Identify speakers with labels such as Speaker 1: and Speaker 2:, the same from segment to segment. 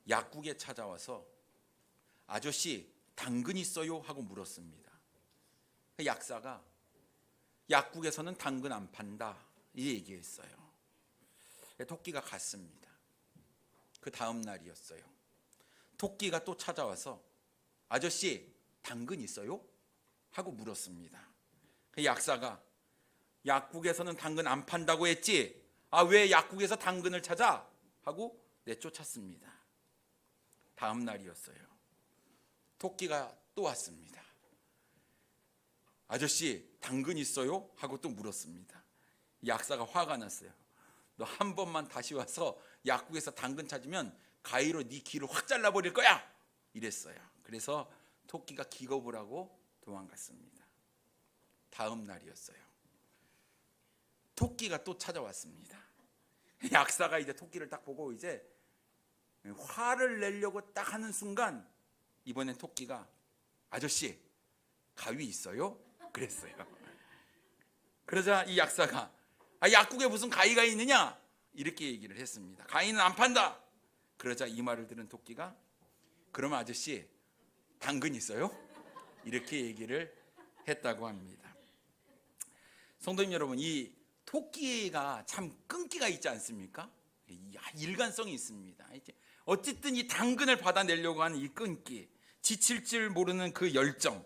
Speaker 1: 약국에 찾아와서 아저씨 당근 있어요? 하고 물었습니다. 그 약사가 약국에서는 당근 안 판다 이 얘기했어요. 토끼가 갔습니다. 그 다음 날이었어요. 토끼가 또 찾아와서 아저씨 당근 있어요? 하고 물었습니다. 그 약사가 약국에서는 당근 안 판다고 했지? 왜 약국에서 당근을 찾아? 하고 내쫓았습니다. 다음 날이었어요. 토끼가 또 왔습니다. 아저씨 당근 있어요? 하고 또 물었습니다. 약사가 화가 났어요. 너 한 번만 다시 와서 약국에서 당근 찾으면 가위로 네 귀를 확 잘라버릴 거야 이랬어요. 그래서 토끼가 기겁을 하고 도망갔습니다. 다음 날이었어요. 토끼가 또 찾아왔습니다. 약사가 이제 토끼를 딱 보고 이제 화를 내려고 딱 하는 순간 이번엔 토끼가 아저씨 가위 있어요? 그랬어요. 그러자 이 약사가 약국에 무슨 가위가 있느냐? 이렇게 얘기를 했습니다. 가위는 안 판다. 그러자 이 말을 들은 토끼가 그럼 아저씨 당근 있어요? 이렇게 얘기를 했다고 합니다. 성도님 여러분, 이 토끼가 참 끈기가 있지 않습니까? 일관성이 있습니다. 어쨌든 이 당근을 받아내려고 하는 이 끈기, 지칠 줄 모르는 그 열정.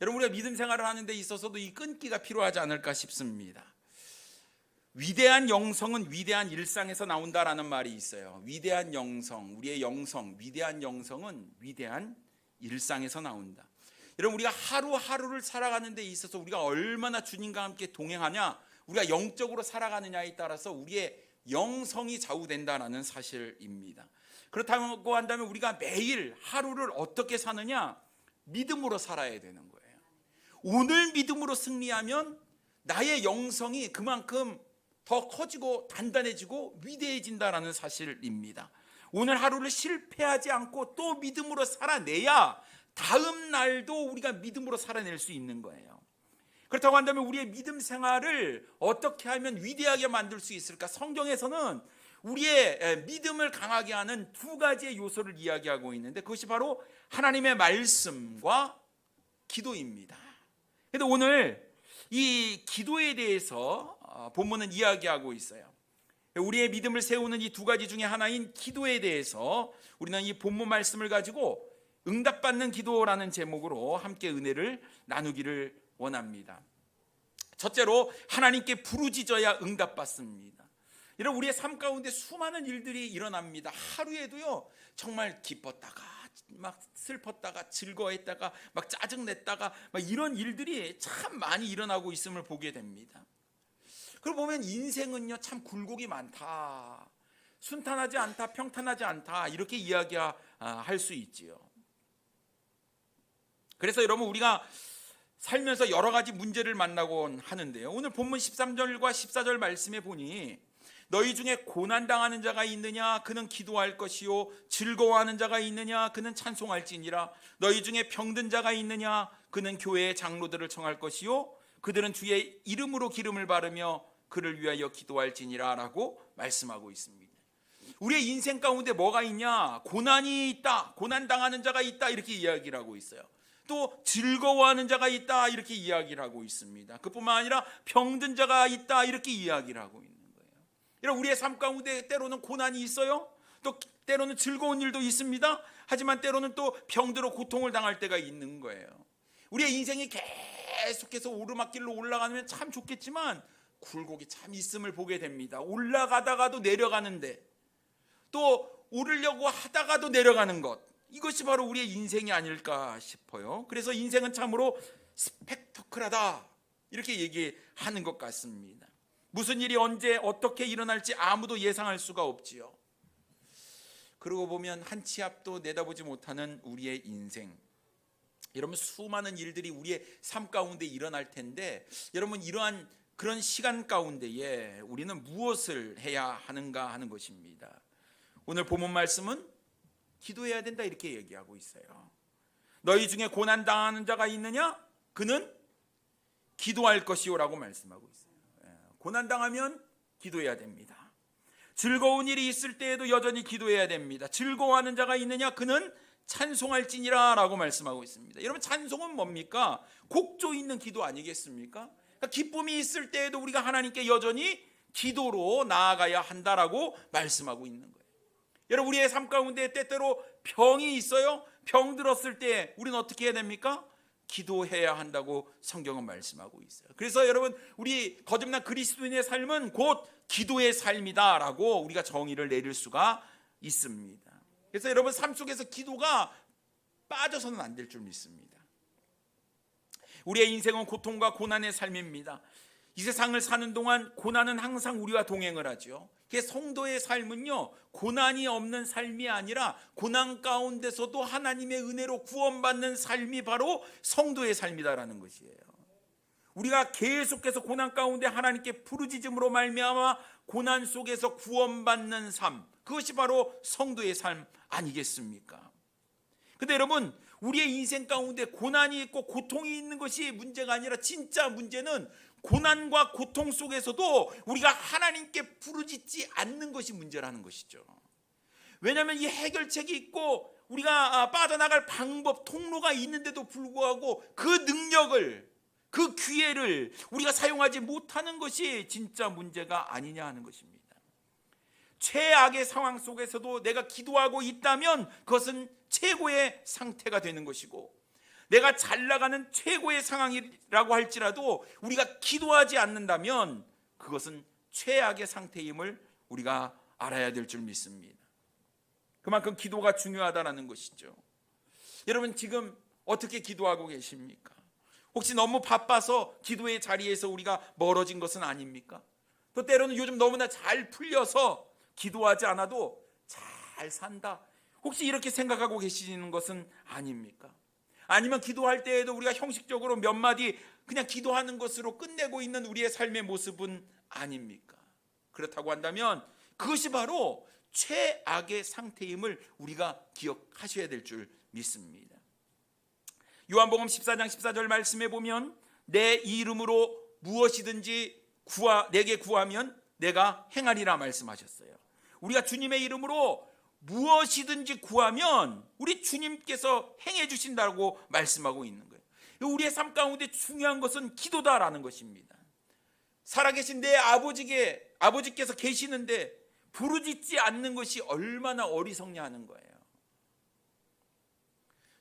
Speaker 1: 여러분, 우리가 믿음 생활을 하는 데 있어서도 이 끈기가 필요하지 않을까 싶습니다. 위대한 영성은 위대한 일상에서 나온다라는 말이 있어요. 위대한 영성, 우리의 영성, 위대한 영성은 위대한 일상에서 나온다. 여러분, 우리가 하루하루를 살아가는 데 있어서 우리가 얼마나 주님과 함께 동행하냐, 우리가 영적으로 살아가느냐에 따라서 우리의 영성이 좌우된다는 사실입니다. 그렇다고 한다면 우리가 매일 하루를 어떻게 사느냐? 믿음으로 살아야 되는 거예요. 오늘 믿음으로 승리하면 나의 영성이 그만큼 더 커지고 단단해지고 위대해진다는 사실입니다. 오늘 하루를 실패하지 않고 또 믿음으로 살아내야 다음 날도 우리가 믿음으로 살아낼 수 있는 거예요. 그렇다고 한다면 우리의 믿음 생활을 어떻게 하면 위대하게 만들 수 있을까? 성경에서는 우리의 믿음을 강하게 하는 두 가지의 요소를 이야기하고 있는데 그것이 바로 하나님의 말씀과 기도입니다. 그런데 오늘 이 기도에 대해서 본문은 이야기하고 있어요. 우리의 믿음을 세우는 이 두 가지 중에 하나인 기도에 대해서 우리는 이 본문 말씀을 가지고 응답받는 기도라는 제목으로 함께 은혜를 나누기를 원합니다. 첫째로 하나님께 부르짖어야 응답받습니다. 이런 우리의 삶 가운데 수많은 일들이 일어납니다. 하루에도요 정말 기뻤다가 막 슬펐다가 즐거워했다가 막 짜증냈다가 막 이런 일들이 참 많이 일어나고 있음을 보게 됩니다. 그러고 보면 인생은요 참 굴곡이 많다, 순탄하지 않다, 평탄하지 않다 이렇게 이야기할 수 있지요. 그래서 여러분 우리가 살면서 여러 가지 문제를 만나곤 하는데요. 오늘 본문 13절과 14절 말씀에 보니 너희 중에 고난당하는 자가 있느냐 그는 기도할 것이요 즐거워하는 자가 있느냐 그는 찬송할지니라. 너희 중에 병든 자가 있느냐 그는 교회의 장로들을 청할 것이요 그들은 주의 이름으로 기름을 바르며 그를 위하여 기도할지니라 라고 말씀하고 있습니다. 우리의 인생 가운데 뭐가 있냐? 고난이 있다, 고난당하는 자가 있다 이렇게 이야기를 하고 있어요. 또 즐거워하는 자가 있다 이렇게 이야기를 하고 있습니다. 그뿐만 아니라 병든 자가 있다 이렇게 이야기를 하고 있는 거예요. 여러분 우리의 삶 가운데 때로는 고난이 있어요. 또 때로는 즐거운 일도 있습니다. 하지만 때로는 또 병들어 고통을 당할 때가 있는 거예요. 우리의 인생이 계속해서 오르막길로 올라가면 참 좋겠지만 굴곡이 참 있음을 보게 됩니다. 올라가다가도 내려가는데 또 오르려고 하다가도 내려가는 것, 이것이 바로 우리의 인생이 아닐까 싶어요. 그래서 인생은 참으로 스펙터클하다 이렇게 얘기하는 것 같습니다. 무슨 일이 언제 어떻게 일어날지 아무도 예상할 수가 없지요. 그러고 보면 한 치 앞도 내다보지 못하는 우리의 인생, 여러분 수많은 일들이 우리의 삶 가운데 일어날 텐데 여러분 이러한 그런 시간 가운데에 우리는 무엇을 해야 하는가 하는 것입니다. 오늘 본문 말씀은 기도해야 된다 이렇게 얘기하고 있어요. 너희 중에 고난당하는 자가 있느냐? 그는 기도할 것이요 라고 말씀하고 있어요. 고난당하면 기도해야 됩니다. 즐거운 일이 있을 때에도 여전히 기도해야 됩니다. 즐거워하는 자가 있느냐? 그는 찬송할지니라 라고 말씀하고 있습니다. 여러분, 찬송은 뭡니까? 곡조 있는 기도 아니겠습니까? 그러니까 기쁨이 있을 때에도 우리가 하나님께 여전히 기도로 나아가야 한다라고 말씀하고 있는 거예요. 여러분, 우리의 삶 가운데 때때로 병이 있어요. 병 들었을 때 우리는 어떻게 해야 됩니까? 기도해야 한다고 성경은 말씀하고 있어요. 그래서 여러분, 우리 거듭난 그리스도인의 삶은 곧 기도의 삶이다라고 우리가 정의를 내릴 수가 있습니다. 그래서 여러분, 삶 속에서 기도가 빠져서는 안 될 줄 믿습니다. 우리의 인생은 고통과 고난의 삶입니다. 이 세상을 사는 동안 고난은 항상 우리와 동행을 하죠. 성도의 삶은요, 고난이 없는 삶이 아니라 고난 가운데서도 하나님의 은혜로 구원받는 삶이 바로 성도의 삶이다라는 것이에요. 우리가 계속해서 고난 가운데 하나님께 부르짖음으로 말미암아 고난 속에서 구원받는 삶, 그것이 바로 성도의 삶 아니겠습니까? 근데 여러분, 우리의 인생 가운데 고난이 있고 고통이 있는 것이 문제가 아니라 진짜 문제는 고난과 고통 속에서도 우리가 하나님께 부르짖지 않는 것이 문제라는 것이죠. 왜냐하면 이 해결책이 있고 우리가 빠져나갈 방법, 통로가 있는데도 불구하고 그 능력을, 그 기회를 우리가 사용하지 못하는 것이 진짜 문제가 아니냐 하는 것입니다. 최악의 상황 속에서도 내가 기도하고 있다면 그것은 최고의 상태가 되는 것이고, 내가 잘 나가는 최고의 상황이라고 할지라도 우리가 기도하지 않는다면 그것은 최악의 상태임을 우리가 알아야 될 줄 믿습니다. 그만큼 기도가 중요하다는 것이죠. 여러분, 지금 어떻게 기도하고 계십니까? 혹시 너무 바빠서 기도의 자리에서 우리가 멀어진 것은 아닙니까? 또 때로는 요즘 너무나 잘 풀려서 기도하지 않아도 잘 산다, 혹시 이렇게 생각하고 계시는 것은 아닙니까? 아니면 기도할 때에도 우리가 형식적으로 몇 마디 그냥 기도하는 것으로 끝내고 있는 우리의 삶의 모습은 아닙니까? 그렇다고 한다면 그것이 바로 최악의 상태임을 우리가 기억하셔야 될 줄 믿습니다. 요한복음 14장 14절 말씀에 보면 내 이름으로 무엇이든지 내게 구하면 내가 행하리라 말씀하셨어요. 우리가 주님의 이름으로 무엇이든지 구하면 우리 주님께서 행해 주신다고 말씀하고 있는 거예요. 우리의 삶 가운데 중요한 것은 기도다라는 것입니다. 살아계신 내 아버지께서 계시는데 부르짖지 않는 것이 얼마나 어리석냐 하는 거예요.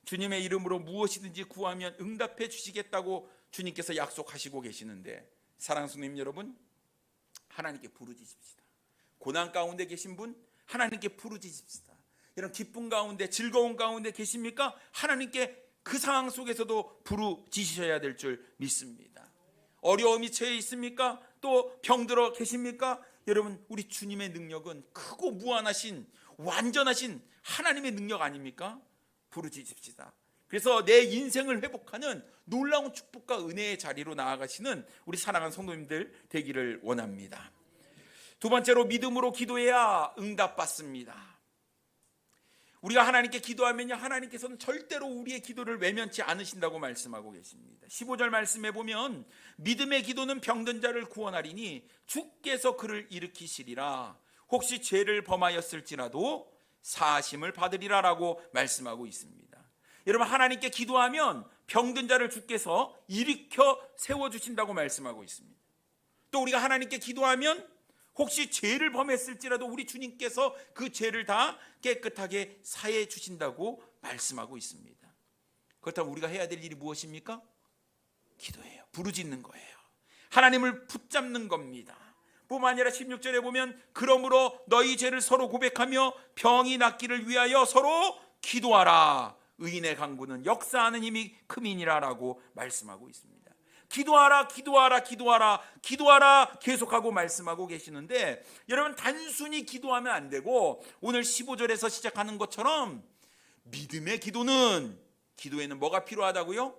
Speaker 1: 주님의 이름으로 무엇이든지 구하면 응답해 주시겠다고 주님께서 약속하시고 계시는데, 사랑하는 성도님 여러분, 하나님께 부르짖읍시다. 고난 가운데 계신 분 하나님께 부르짖읍시다. 이런 기쁨 가운데, 즐거운 가운데 계십니까? 하나님께 그 상황 속에서도 부르짖으셔야 될 줄 믿습니다. 어려움이 처해 있습니까? 또 병들어 계십니까? 여러분, 우리 주님의 능력은 크고 무한하신 완전하신 하나님의 능력 아닙니까? 부르짖읍시다. 그래서 내 인생을 회복하는 놀라운 축복과 은혜의 자리로 나아가시는 우리 사랑하는 성도님들 되기를 원합니다. 두 번째로, 믿음으로 기도해야 응답받습니다. 우리가 하나님께 기도하면요, 하나님께서는 절대로 우리의 기도를 외면치 않으신다고 말씀하고 계십니다. 15절 말씀에 보면 믿음의 기도는 병든 자를 구원하리니 주께서 그를 일으키시리라. 혹시 죄를 범하였을지라도 사하심을 받으리라 라고 말씀하고 있습니다. 여러분, 하나님께 기도하면 병든 자를 주께서 일으켜 세워주신다고 말씀하고 있습니다. 또 우리가 하나님께 기도하면 혹시 죄를 범했을지라도 우리 주님께서 그 죄를 다 깨끗하게 사해 주신다고 말씀하고 있습니다. 그렇다면 우리가 해야 될 일이 무엇입니까? 기도예요. 부르짖는 거예요. 하나님을 붙잡는 겁니다. 뿐만 아니라 16절에 보면 그러므로 너희 죄를 서로 고백하며 병이 낫기를 위하여 서로 기도하라. 의인의 강구는 역사하는 힘이 큼이니라 라고 말씀하고 있습니다. 기도하라, 기도하라, 기도하라, 기도하라 계속하고 말씀하고 계시는데, 여러분, 단순히 기도하면 안 되고 오늘 15절에서 시작하는 것처럼 믿음의 기도에는 뭐가 필요하다고요?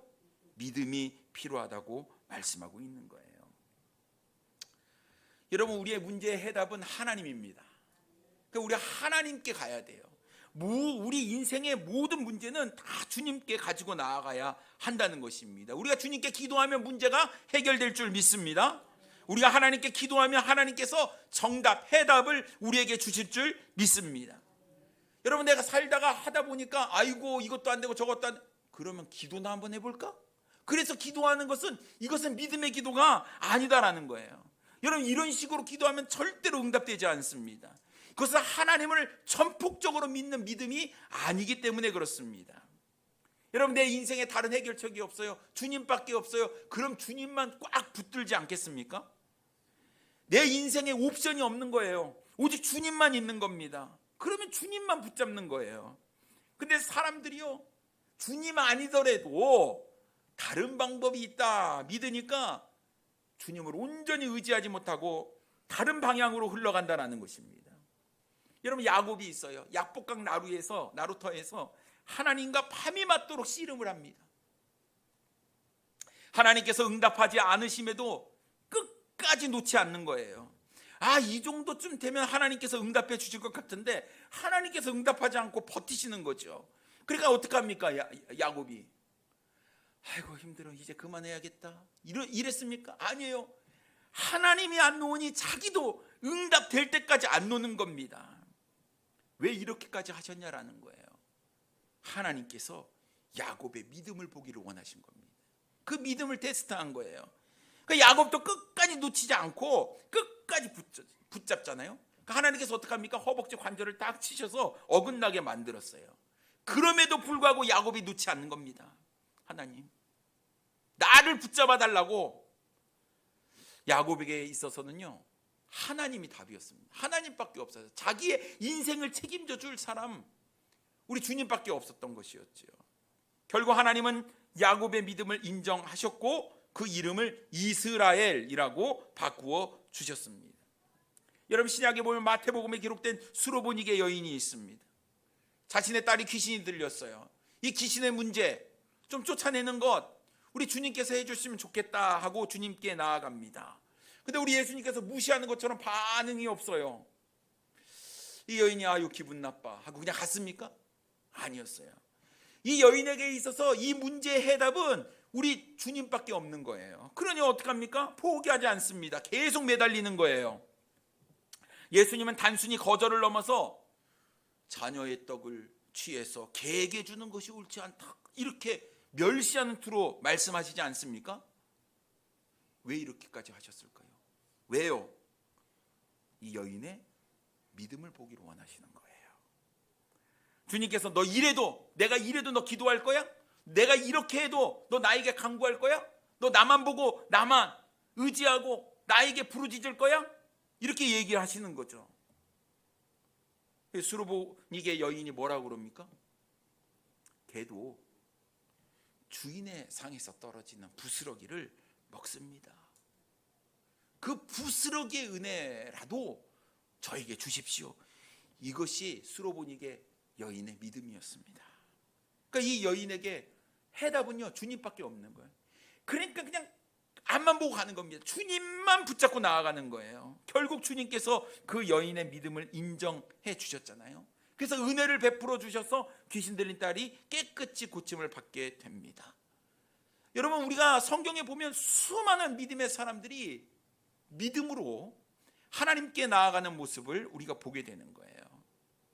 Speaker 1: 믿음이 필요하다고 말씀하고 있는 거예요. 여러분, 우리의 문제의 해답은 하나님입니다. 그러니까 우리가 하나님께 가야 돼요. 우리 인생의 모든 문제는 다 주님께 가지고 나아가야 한다는 것입니다. 우리가 주님께 기도하면 문제가 해결될 줄 믿습니다. 우리가 하나님께 기도하면 하나님께서 정답, 해답을 우리에게 주실 줄 믿습니다. 여러분, 내가 살다가 하다 보니까 아이고 이것도 안 되고 저것도 안 되고, 그러면 기도나 한번 해볼까? 그래서 기도하는 것은, 이것은 믿음의 기도가 아니다라는 거예요. 여러분, 이런 식으로 기도하면 절대로 응답되지 않습니다. 그것은 하나님을 전폭적으로 믿는 믿음이 아니기 때문에 그렇습니다. 여러분, 내 인생에 다른 해결책이 없어요, 주님밖에 없어요. 그럼 주님만 꽉 붙들지 않겠습니까? 내 인생에 옵션이 없는 거예요. 오직 주님만 있는 겁니다. 그러면 주님만 붙잡는 거예요. 근데 사람들이요, 주님 아니더라도 다른 방법이 있다 믿으니까 주님을 온전히 의지하지 못하고 다른 방향으로 흘러간다는 것입니다. 여러분, 야곱이 있어요. 약복강 나루터에서 하나님과 밤이 맞도록 씨름을 합니다. 하나님께서 응답하지 않으심에도 끝까지 놓지 않는 거예요. 이 정도쯤 되면 하나님께서 응답해 주실 것 같은데 하나님께서 응답하지 않고 버티시는 거죠. 그러니까 어떡합니까? 야곱이 아이고 힘들어, 이제 그만해야겠다 이랬습니까? 아니에요. 하나님이 안 놓으니 자기도 응답될 때까지 안 놓는 겁니다. 왜 이렇게까지 하셨냐라는 거예요. 하나님께서 야곱의 믿음을 보기를 원하신 겁니다. 그 믿음을 테스트한 거예요. 그 야곱도 끝까지 놓치지 않고 끝까지 붙잡잖아요. 하나님께서 어떡합니까? 허벅지 관절을 딱 치셔서 어긋나게 만들었어요. 그럼에도 불구하고 야곱이 놓지 않는 겁니다. 하나님, 나를 붙잡아 달라고. 야곱에게 있어서는요, 하나님이 답이었습니다. 하나님밖에 없어요. 자기의 인생을 책임져 줄 사람, 우리 주님밖에 없었던 것이었죠. 결국 하나님은 야곱의 믿음을 인정하셨고 그 이름을 이스라엘이라고 바꾸어 주셨습니다. 여러분, 신약에 보면 마태복음에 기록된 수로보니게 여인이 있습니다. 자신의 딸이 귀신이 들렸어요. 이 귀신의 문제 좀 쫓아내는 것 우리 주님께서 해주시면 좋겠다 하고 주님께 나아갑니다. 근데 우리 예수님께서 무시하는 것처럼 반응이 없어요. 이 여인이 아유 기분 나빠 하고 그냥 갔습니까? 아니었어요. 이 여인에게 있어서 이 문제의 해답은 우리 주님밖에 없는 거예요. 그러니 어떡합니까? 포기하지 않습니다. 계속 매달리는 거예요. 예수님은 단순히 거절을 넘어서 자녀의 떡을 취해서 개에게 주는 것이 옳지 않다, 이렇게 멸시하는 투로 말씀하시지 않습니까? 왜 이렇게까지 하셨을까요? 왜요? 이 여인의 믿음을 보기를 원하시는 거예요. 주님께서 너 이래도, 내가 이래도 너 기도할 거야? 내가 이렇게 해도 너 나에게 간구할 거야? 너 나만 보고 나만 의지하고 나에게 부르짖을 거야? 이렇게 얘기를 하시는 거죠. 수로보니게 여인이 뭐라고 그럽니까? 걔도 주인의 상에서 떨어지는 부스러기를 먹습니다. 그 부스러기의 은혜라도 저에게 주십시오. 이것이 수로보니게 여인의 믿음이었습니다. 그러니까 이 여인에게 해답은요, 주님밖에 없는 거예요. 그러니까 그냥 앞만 보고 가는 겁니다. 주님만 붙잡고 나아가는 거예요. 결국 주님께서 그 여인의 믿음을 인정해 주셨잖아요. 그래서 은혜를 베풀어 주셔서 귀신 들린 딸이 깨끗이 고침을 받게 됩니다. 여러분, 우리가 성경에 보면 수많은 믿음의 사람들이 믿음으로 하나님께 나아가는 모습을 우리가 보게 되는 거예요.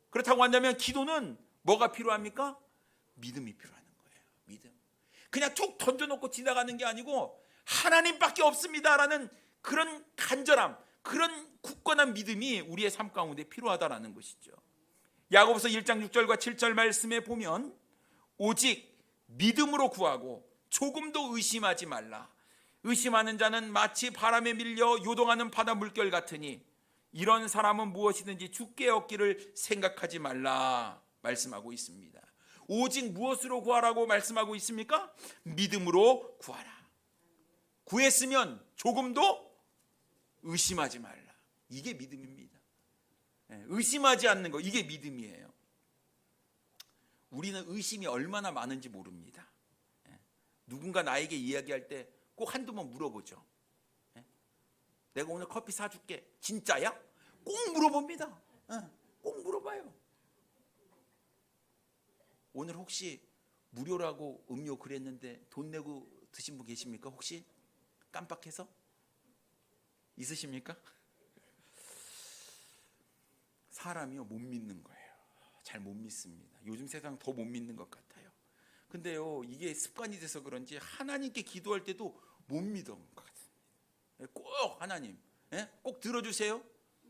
Speaker 1: 그렇다고 한다면 기도는 뭐가 필요합니까? 믿음이 필요한 거예요. 믿음. 그냥 툭 던져놓고 지나가는 게 아니고 하나님밖에 없습니다라는 그런 간절함, 그런 굳건한 믿음이 우리의 삶 가운데 필요하다라는 것이죠. 야고보서 1장 6절과 7절 말씀에 보면 오직 믿음으로 구하고 조금도 의심하지 말라. 의심하는 자는 마치 바람에 밀려 요동하는 바다 물결 같으니 이런 사람은 무엇이든지 주께 얻기를 생각하지 말라 말씀하고 있습니다. 오직 무엇으로 구하라고 말씀하고 있습니까? 믿음으로 구하라. 구했으면 조금도 의심하지 말라. 이게 믿음입니다. 의심하지 않는 거, 이게 믿음이에요. 우리는 의심이 얼마나 많은지 모릅니다. 누군가 나에게 이야기할 때 꼭 한두 번 물어보죠. 내가 오늘 커피 사줄게. 진짜야? 꼭 물어봅니다. 꼭 물어봐요. 오늘 혹시 무료라고 음료 그랬는데 돈 내고 드신 분 계십니까? 혹시 깜빡해서? 있으십니까? 사람이요 못 믿는 거예요. 잘 못 믿습니다. 요즘 세상 더 못 믿는 것 같아요. 근데요 이게 습관이 돼서 그런지 하나님께 기도할 때도 못 믿은 것 같습니다. 꼭 하나님 꼭 들어주세요.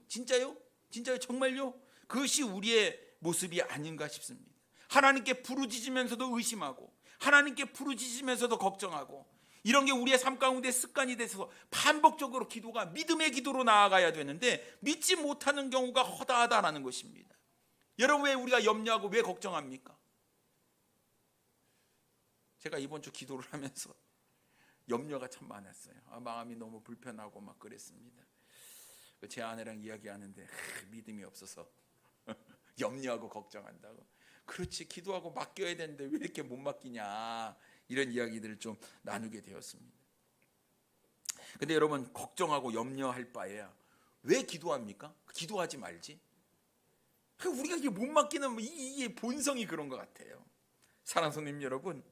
Speaker 1: 진짜요? 진짜요? 정말요? 그것이 우리의 모습이 아닌가 싶습니다. 하나님께 부르짖으면서도 의심하고 하나님께 부르짖으면서도 걱정하고 이런 게 우리의 삶 가운데 습관이 돼서 반복적으로 기도가 믿음의 기도로 나아가야 되는데 믿지 못하는 경우가 허다하다라는 것입니다. 여러분 왜 우리가 염려하고 왜 걱정합니까? 제가 이번 주 기도를 하면서 염려가 참 많았어요. 마음이 너무 불편하고 막 그랬습니다. 제 아내랑 이야기하는데 믿음이 없어서 염려하고 걱정한다고. 그렇지 기도하고 맡겨야 되는데 왜 이렇게 못 맡기냐 이런 이야기들을 좀 나누게 되었습니다. 근데 여러분 걱정하고 염려할 바에야 왜 기도합니까? 기도하지 말지. 우리가 이게 못 맡기는 이게 본성이 그런 것 같아요. 사랑하는 성도님 여러분,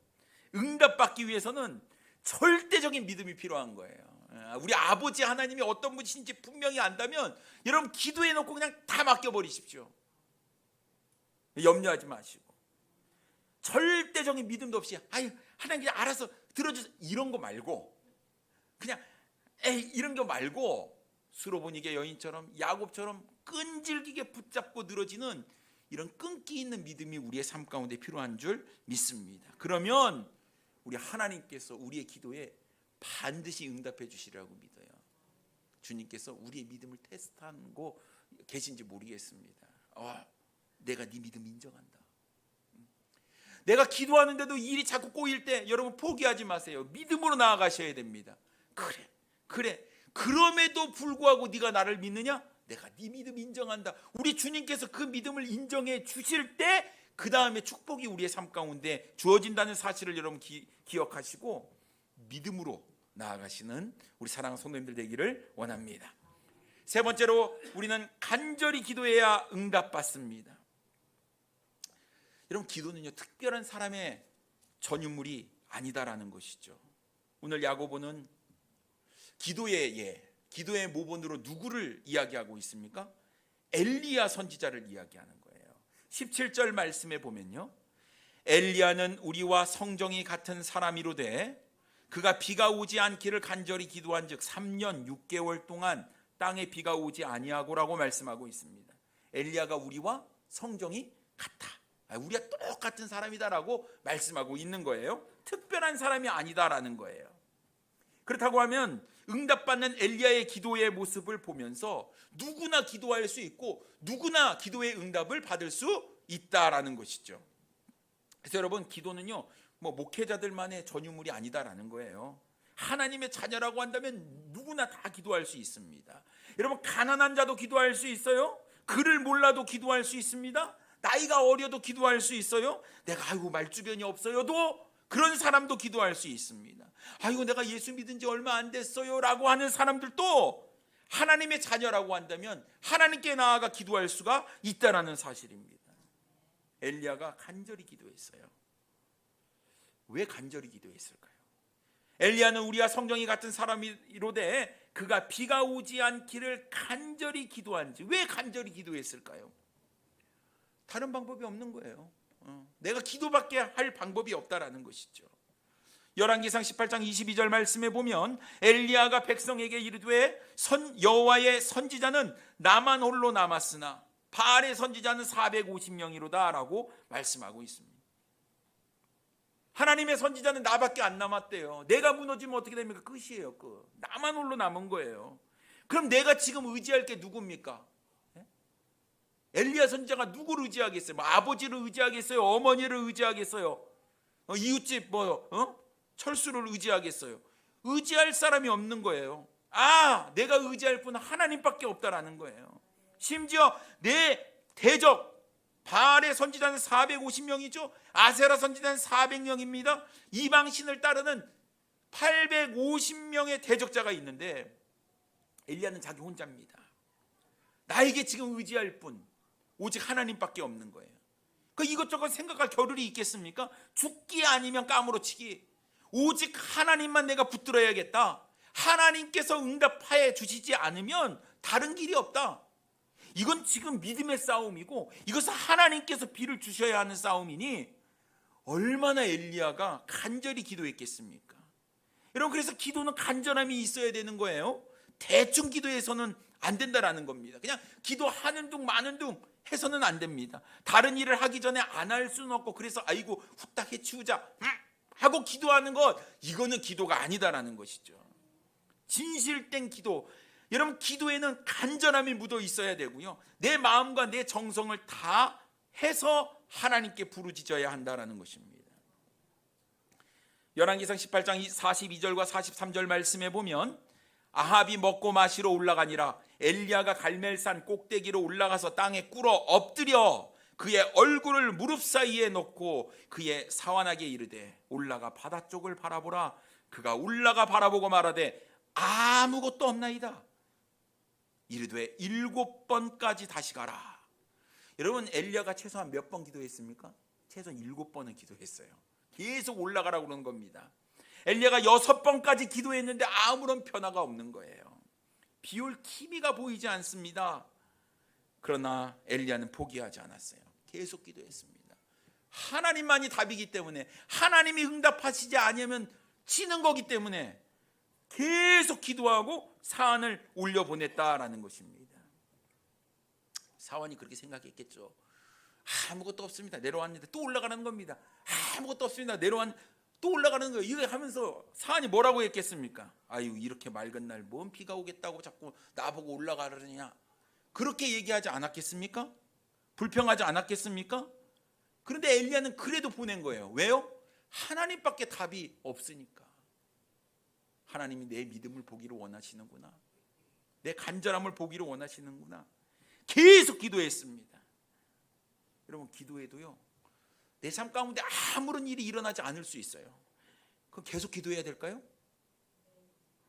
Speaker 1: 응답받기 위해서는 절대적인 믿음이 필요한 거예요. 우리 아버지 하나님이 어떤 분이신지 분명히 안다면 여러분 기도해 놓고 그냥 다 맡겨버리십시오. 염려하지 마시고 절대적인 믿음도 없이 아유 하나님 그냥 알아서 들어주세요 이런 거 말고 그냥 에이 이런 거 말고 수로보니게 여인처럼 야곱처럼 끈질기게 붙잡고 늘어지는 이런 끈기 있는 믿음이 우리의 삶 가운데 필요한 줄 믿습니다. 그러면 우리 하나님께서 우리의 기도에 반드시 응답해 주시라고 믿어요. 주님께서 우리의 믿음을 테스트하고 계신지 모르겠습니다. 내가 네 믿음 인정한다. 내가 기도하는데도 일이 자꾸 꼬일 때 여러분 포기하지 마세요. 믿음으로 나아가셔야 됩니다. 그래 그럼에도 불구하고 네가 나를 믿느냐? 내가 네 믿음 인정한다. 우리 주님께서 그 믿음을 인정해 주실 때 그 다음에 축복이 우리의 삶 가운데 주어진다는 사실을 여러분 기억하시고 믿음으로 나아가시는 우리 사랑하는 성도님들 되기를 원합니다. 세 번째로 우리는 간절히 기도해야 응답받습니다. 여러분 기도는요 특별한 사람의 전유물이 아니다라는 것이죠. 오늘 야고보는 기도의 모본으로 누구를 이야기하고 있습니까? 엘리야 선지자를 이야기하는 거예요. 17절 말씀에 보면요, 엘리야는 우리와 성정이 같은 사람이로되 그가 비가 오지 않기를 간절히 기도한즉 3년 6개월 동안 땅에 비가 오지 아니하고라고 말씀하고 있습니다. 엘리야가 우리와 성정이 같아, 우리가 똑같은 사람이다라고 말씀하고 있는 거예요. 특별한 사람이 아니다라는 거예요. 그렇다고 하면 응답받는 엘리야의 기도의 모습을 보면서 누구나 기도할 수 있고 누구나 기도의 응답을 받을 수 있다라는 것이죠. 그래서 여러분 기도는요 목회자들만의 전유물이 아니다라는 거예요. 하나님의 자녀라고 한다면 누구나 다 기도할 수 있습니다. 여러분 가난한 자도 기도할 수 있어요. 글을 몰라도 기도할 수 있습니다. 나이가 어려도 기도할 수 있어요. 내가 말주변이 없어요도 그런 사람도 기도할 수 있습니다. 내가 예수 믿은 지 얼마 안 됐어요 라고 하는 사람들도 하나님의 자녀라고 한다면 하나님께 나아가 기도할 수가 있다는 사실입니다. 엘리야가 간절히 기도했어요. 왜 간절히 기도했을까요? 엘리야는 우리와 성정이 같은 사람이로되 그가 비가 오지 않기를 간절히 기도한지. 왜 간절히 기도했을까요? 다른 방법이 없는 거예요. 내가 기도밖에 할 방법이 없다라는 것이죠. 열왕기상 18장 22절 말씀에 보면 엘리야가 백성에게 이르되 여호와의 선지자는 나만 홀로 남았으나 바알의 선지자는 450명이로다 라고 말씀하고 있습니다. 하나님의 선지자는 나밖에 안 남았대요. 내가 무너지면 어떻게 됩니까? 끝이에요. 끝. 나만 홀로 남은 거예요. 그럼 내가 지금 의지할 게 누굽니까? 엘리야 선지자가 누구를 의지하겠어요? 아버지를 의지하겠어요? 어머니를 의지하겠어요? 이웃집 철수를 의지하겠어요? 의지할 사람이 없는 거예요. 내가 의지할 분은 하나님밖에 없다라는 거예요. 심지어 내 대적 바알의 선지자는 450명이죠. 아세라 선지자는 400명입니다. 이방신을 따르는 850명의 대적자가 있는데 엘리야는 자기 혼자입니다. 나에게 지금 의지할 분 오직 하나님밖에 없는 거예요. 이것저것 생각할 겨를이 있겠습니까? 죽기 아니면 까무러치기. 오직 하나님만 내가 붙들어야겠다. 하나님께서 응답하여 주시지 않으면 다른 길이 없다. 이건 지금 믿음의 싸움이고 이것은 하나님께서 비를 주셔야 하는 싸움이니 얼마나 엘리야가 간절히 기도했겠습니까? 여러분, 그래서 기도는 간절함이 있어야 되는 거예요. 대충 기도해서는 안 된다라는 겁니다. 그냥 기도하는 둥 마는 둥 해서는 안 됩니다. 다른 일을 하기 전에 안 할 수는 없고, 그래서 아이고 후딱 해치우자 하고 기도하는 것, 이거는 기도가 아니다라는 것이죠. 진실된 기도, 여러분, 기도에는 간절함이 묻어 있어야 되고요, 내 마음과 내 정성을 다 해서 하나님께 부르짖어야 한다라는 것입니다. 열왕기상 18장 42절과 43절 말씀에 보면, 아합이 먹고 마시러 올라가니라 엘리야가 갈멜산 꼭대기로 올라가서 땅에 꿇어 엎드려 그의 얼굴을 무릎 사이에 놓고 그의 사환에게 이르되 올라가 바다 쪽을 바라보라. 그가 올라가 바라보고 말하되 아무것도 없나이다. 이르되 7번까지 다시 가라. 여러분, 엘리야가 최소한 몇 번 기도했습니까? 최소한 7번은 기도했어요. 계속 올라가라고 그러는 겁니다. 엘리야가 6번까지 기도했는데 아무런 변화가 없는 거예요. 비올 기미가 보이지 않습니다. 그러나 엘리야는 포기하지 않았어요. 계속 기도했습니다. 하나님만이 답이기 때문에, 하나님이 응답하시지 않으면 지는 거기 때문에 계속 기도하고 사안을 올려보냈다라는 것입니다. 사원이 그렇게 생각했겠죠. 아무것도 없습니다. 내려왔는데 또 올라가는 겁니다. 아무것도 없습니다. 또 올라가는 거예요. 이거 하면서 사안이 뭐라고 했겠습니까? 아유, 이렇게 맑은 날 뭔 비가 오겠다고 자꾸 나보고 올라가려느냐, 그렇게 얘기하지 않았겠습니까? 불평하지 않았겠습니까? 그런데 엘리야는 그래도 보낸 거예요. 왜요? 하나님밖에 답이 없으니까. 하나님이 내 믿음을 보기를 원하시는구나, 내 간절함을 보기를 원하시는구나. 계속 기도했습니다. 여러분, 기도해도요, 내 삶 가운데 아무런 일이 일어나지 않을 수 있어요. 그럼 계속 기도해야 될까요?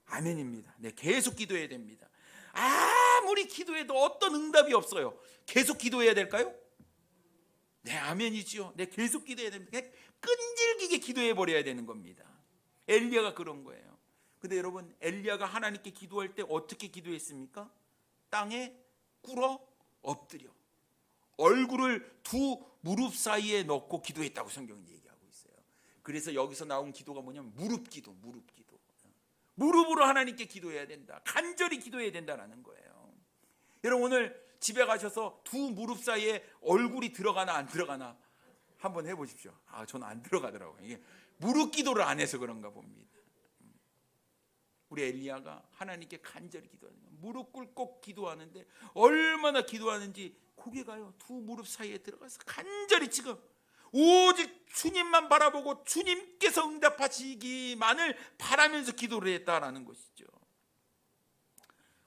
Speaker 1: 아멘입니다. 네, 계속 기도해야 됩니다. 아무리 기도해도 어떤 응답이 없어요. 계속 기도해야 될까요? 네, 아멘이죠. 네, 계속 기도해야 됩니다. 그냥 끈질기게 기도해 버려야 되는 겁니다. 엘리야가 그런 거예요. 근데 여러분, 엘리야가 하나님께 기도할 때 어떻게 기도했습니까? 땅에 꿇어 엎드려 얼굴을 두 무릎 사이에 넣고 기도했다고 성경은 얘기하고 있어요. 그래서 여기서 나온 기도가 뭐냐면 무릎 기도. 무릎으로 하나님께 기도해야 된다. 간절히 기도해야 된다는 거예요. 여러분, 오늘 집에 가셔서 두 무릎 사이에 얼굴이 들어가나 안 들어가나 한번 해보십시오. 저는 안 들어가더라고요. 이게 무릎 기도를 안 해서 그런가 봅니다. 우리 엘리야가 하나님께 간절히 기도하는 거예요. 무릎 꿇고 기도하는데 얼마나 기도하는지, 고개가요 두 무릎 사이에 들어가서 간절히 지금 오직 주님만 바라보고 주님께서 응답하시기만을 바라면서 기도를 했다라는 것이죠.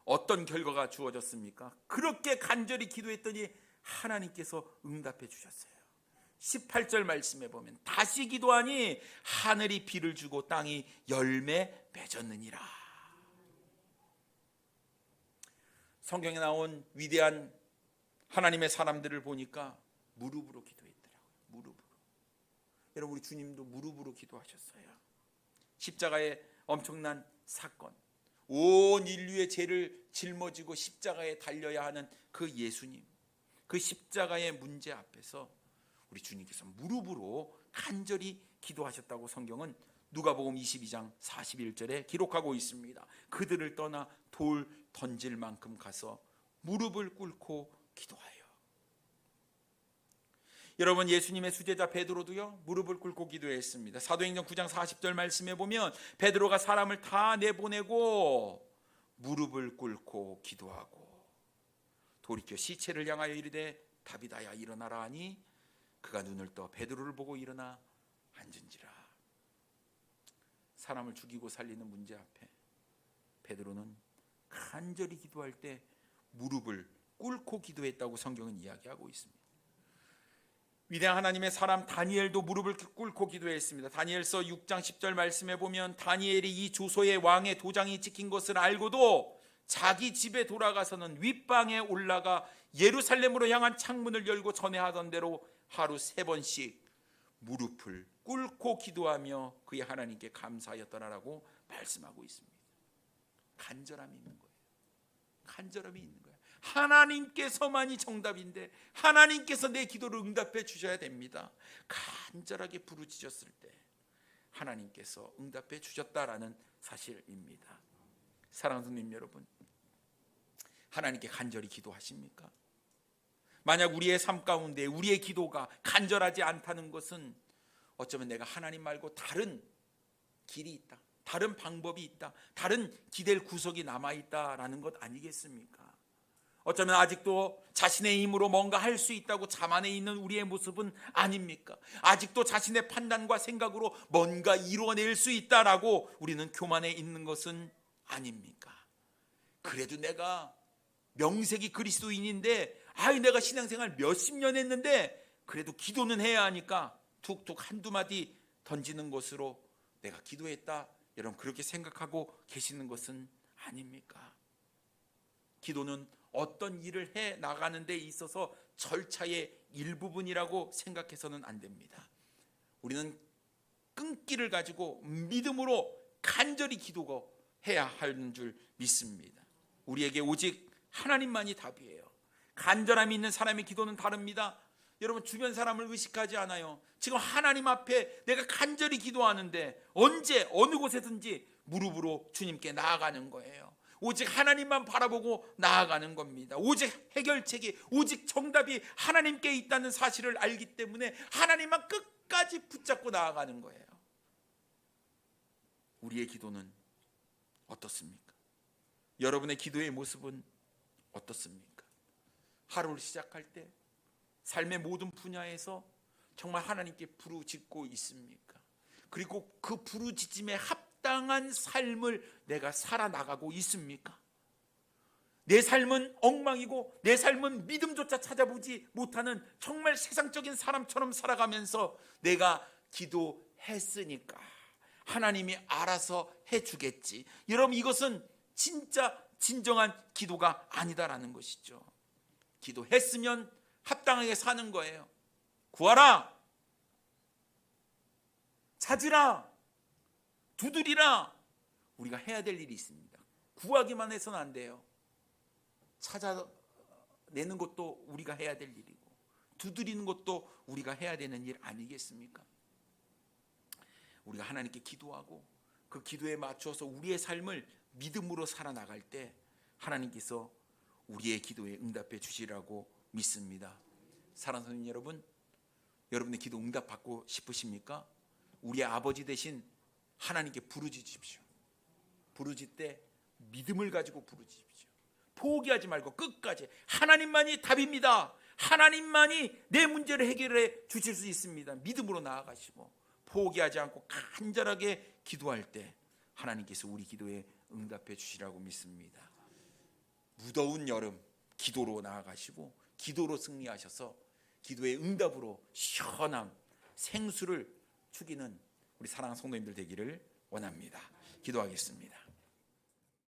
Speaker 1: 어떤 결과가 주어졌습니까? 그렇게 간절히 기도했더니 하나님께서 응답해 주셨어요. 18절 말씀에 보면 다시 기도하니 하늘이 비를 주고 땅이 열매 맺었느니라. 성경에 나온 위대한 하나님의 사람들을 보니까 무릎으로 기도했더라고요. 무릎으로. 여러분, 우리 주님도 무릎으로 기도하셨어요. 십자가의 엄청난 사건, 온 인류의 죄를 짊어지고 십자가에 달려야 하는 그 예수님, 그 십자가의 문제 앞에서 우리 주님께서 무릎으로 간절히 기도하셨다고 성경은 누가복음 22장 41절에 기록하고 있습니다. 그들을 떠나 돌 던질 만큼 가서 무릎을 꿇고 기도하여. 여러분, 예수님의 수제자 베드로도요 무릎을 꿇고 기도했습니다. 사도행전 9장 40절 말씀에 보면 베드로가 사람을 다 내보내고 무릎을 꿇고 기도하고 돌이켜 시체를 향하여 이르되 다비다야 일어나라 하니 그가 눈을 떠 베드로를 보고 일어나 앉은지라. 사람을 죽이고 살리는 문제 앞에 베드로는 간절히 기도할 때 무릎을 꿇고 기도했다고 성경은 이야기하고 있습니다. 위대한 하나님의 사람 다니엘도 무릎을 꿇고 기도했습니다. 다니엘서 6장 10절 말씀에 보면 다니엘이 이 조소의 왕의 도장이 찍힌 것을 알고도 자기 집에 돌아가서는 윗방에 올라가 예루살렘으로 향한 창문을 열고 전에 하던 대로 하루 3번씩 무릎을 꿇고 기도하며 그의 하나님께 감사하였더라라고 말씀하고 있습니다. 간절함이 있는 거예요. 간절함이 있는 거예요. 하나님께서만이 정답인데 하나님께서 내 기도를 응답해 주셔야 됩니다. 간절하게 부르짖었을 때 하나님께서 응답해 주셨다라는 사실입니다. 사랑하는 손님 여러분, 하나님께 간절히 기도하십니까? 만약 우리의 삶 가운데 우리의 기도가 간절하지 않다는 것은 어쩌면 내가 하나님 말고 다른 길이 있다, 다른 방법이 있다, 다른 기댈 구석이 남아있다라는 것 아니겠습니까? 어쩌면 아직도 자신의 힘으로 뭔가 할 수 있다고 자만해 있는 우리의 모습은 아닙니까? 아직도 자신의 판단과 생각으로 뭔가 이루어낼 수 있다라고 우리는 교만해 있는 것은 아닙니까? 그래도 내가 명색이 그리스도인인데 내가 신앙생활 몇십 년 했는데 그래도 기도는 해야 하니까 툭툭 한두 마디 던지는 것으로 내가 기도했다, 여러분 그렇게 생각하고 계시는 것은 아닙니까? 기도는 어떤 일을 해 나가는 데 있어서 절차의 일부분이라고 생각해서는 안 됩니다. 우리는 끈기를 가지고 믿음으로 간절히 기도해야 하는 줄 믿습니다. 우리에게 오직 하나님만이 답이에요. 간절함이 있는 사람의 기도는 다릅니다. 여러분 주변 사람을 의식하지 않아요. 지금 하나님 앞에 내가 간절히 기도하는데 언제 어느 곳에든지 무릎으로 주님께 나아가는 거예요. 오직 하나님만 바라보고 나아가는 겁니다. 오직 해결책이, 오직 정답이 하나님께 있다는 사실을 알기 때문에 하나님만 끝까지 붙잡고 나아가는 거예요. 우리의 기도는 어떻습니까? 여러분의 기도의 모습은 어떻습니까? 하루를 시작할 때 삶의 모든 분야에서 정말 하나님께 부르짖고 있습니까? 그리고 그 부르짖음에 합당한 삶을 내가 살아나가고 있습니까? 내 삶은 엉망이고 내 삶은 믿음조차 찾아보지 못하는 정말 세상적인 사람처럼 살아가면서 내가 기도했으니까 하나님이 알아서 해주겠지. 여러분 이것은 진짜 진정한 기도가 아니다라는 것이죠. 기도했으면 합당하게 사는 거예요. 구하라, 찾으라, 두드리라. 우리가 해야 될 일이 있습니다. 구하기만 해서는 안 돼요. 찾아내는 것도 우리가 해야 될 일이고 두드리는 것도 우리가 해야 되는 일 아니겠습니까? 우리가 하나님께 기도하고 그 기도에 맞춰서 우리의 삶을 믿음으로 살아나갈 때 하나님께서 우리의 기도에 응답해 주시라고 믿습니다. 사랑하는 성도 여러분, 여러분의 기도 응답받고 싶으십니까? 우리의 아버지 되신 하나님께 부르짖으십시오. 부르짖을 때 믿음을 가지고 부르짖으십시오. 포기하지 말고 끝까지 하나님만이 답입니다. 하나님만이 내 문제를 해결해 주실 수 있습니다. 믿음으로 나아가시고 포기하지 않고 간절하게 기도할 때 하나님께서 우리 기도에 응답해 주시라고 믿습니다. 무더운 여름 기도로 나아가시고 기도로 승리하셔서 기도의 응답으로 시원한 생수를 축이는 우리 사랑하는 성도님들 되기를 원합니다. 기도하겠습니다.